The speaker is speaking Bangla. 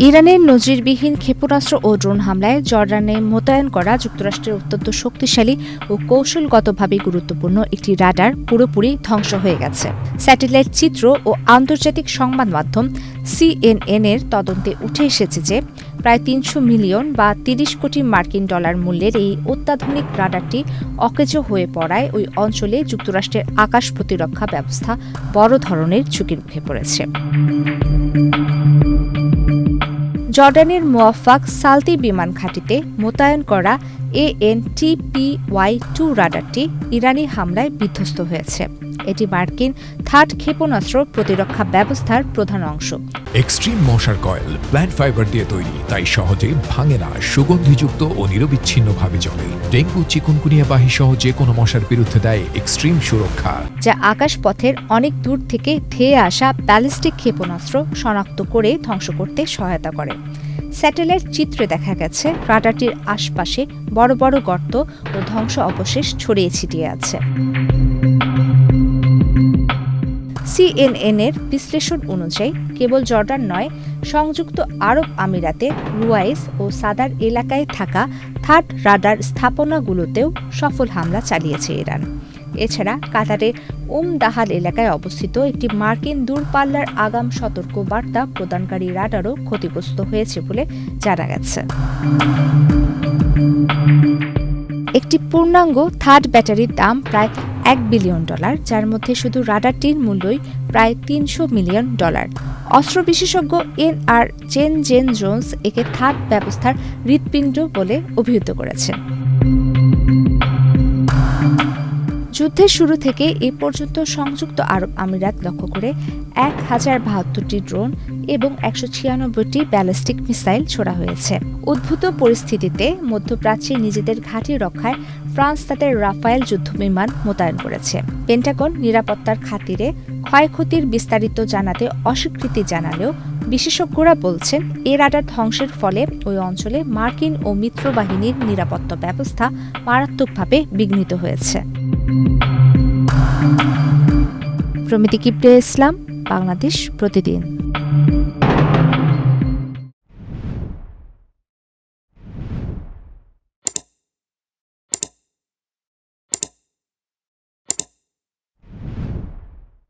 ইরানের নজিরবিহীন ক্ষেপণাস্ত্র ও ড্রোন হামলায় জর্ডানে মোতায়েন করা যুক্তরাষ্ট্রের অত্যন্ত শক্তিশালী ও কৌশলগতভাবে গুরুত্বপূর্ণ একটি রাডার পুরোপুরি ধ্বংস হয়ে গেছে। স্যাটেলাইট চিত্র ও আন্তর্জাতিক সংবাদ মাধ্যম CNN-এর তদন্তে উঠে এসেছে যে প্রায় ৩০০ মিলিয়ন বা ৩০ কোটি মার্কিন ডলার মূল্যের এই অত্যাধুনিক রাডারটি অকেজো হয়ে পড়ায় ওই অঞ্চলে যুক্তরাষ্ট্রের আকাশ প্রতিরক্ষা ব্যবস্থা বড় ধরনের ঝুঁকির মুখে পড়েছে। জর্ডানের মুওয়াফাক সালতি বিমান ঘাঁটিতে মোতায়েন করা AN/TPY-2 রাডারটি ইরানি হামলায় বিধ্বস্ত হয়েছে। এটি মার্কিন থার্ড ক্ষেপণাস্ত্র প্রতিরক্ষা ব্যবস্থার প্রধান অংশ। এক্সট্রিম মশার কয়েল প্ল্যান্ট ফাইবার দিয়ে তৈরি, তাই সহজে ভাঙে না, সুগন্ধিযুক্ত ও নিরবিচ্ছিন্নভাবে জ্বলে। ডেঙ্গু, চিকুনগুনিয়া বাহি সহ যে কোনো মশার বিরুদ্ধে দেয় এক্সট্রিম সুরক্ষা, যা আকাশপথের অনেক দূর থেকে ধেয়ে আসা ব্যালিস্টিক ক্ষেপণাস্ত্র শনাক্ত করে ধ্বংস করতে সহায়তা করে। স্যাটেলাইট চিত্রে দেখা গেছে রাডারটির আশপাশে বড় বড় গর্ত ও ধ্বংস অবশেষ ছড়িয়ে ছিটিয়ে আছে। CNN-এর বিশ্লেষণ অনুযায়ী কেবল জর্ডান নয়, সংযুক্ত আরব আমিরাতে রুয়াইস ও সাদার এলাকায় থাকা থার্ড রাডার স্থাপনাগুলোতেও সফল হামলা চালিয়েছে ইরান। এছাড়া কাতারের দাহাল এলাকায় অবস্থিত একটি মার্কিন দূরপাল্লার আগাম সতর্ক বার্তা প্রদানকারী রাডারও ক্ষতিগ্রস্ত হয়েছে বলে জানা গেছে। একটি পূর্ণাঙ্গ থার্ড ব্যাটারির দাম প্রায় $1 বিলিয়ন, যার মধ্যে শুধু রাডারটির মূল্যই প্রায় $300 মিলিয়ন। অস্ত্র বিশেষজ্ঞ NR জেন জোন্স একে থার্ড ব্যবস্থার হৃৎপিণ্ড বলে অভিহিত করেছেন। যুদ্ধের শুরু থেকে এ পর্যন্ত সংযুক্ত আরব আমিরাত লক্ষ্য করে 1072টি ড্রোন এবং 196টি ব্যালিস্টিক মিসাইল ছোড়া হয়েছে। উদ্ভূত পরিস্থিতিতে মধ্যপ্রাচ্যে নিজেদের ঘাঁটি রক্ষায় ফ্রান্স তাদের রাফায়েল যুদ্ধবিমান মোতায়েন করেছে। পেন্টাগন নিরাপত্তার খাতিরে ক্ষয়ক্ষতির বিস্তারিত জানাতে অস্বীকৃতি জানালেও বিশেষজ্ঞরা বলছেন এ রাডার ধ্বংসের ফলে ওই অঞ্চলে মার্কিন ও মিত্রবাহিনীর নিরাপত্তা ব্যবস্থা মারাত্মকভাবে বিঘ্নিত হয়েছে। প্রমিতি কিপ্টে ইসলাম, বাংলাদেশ প্রতিদিন।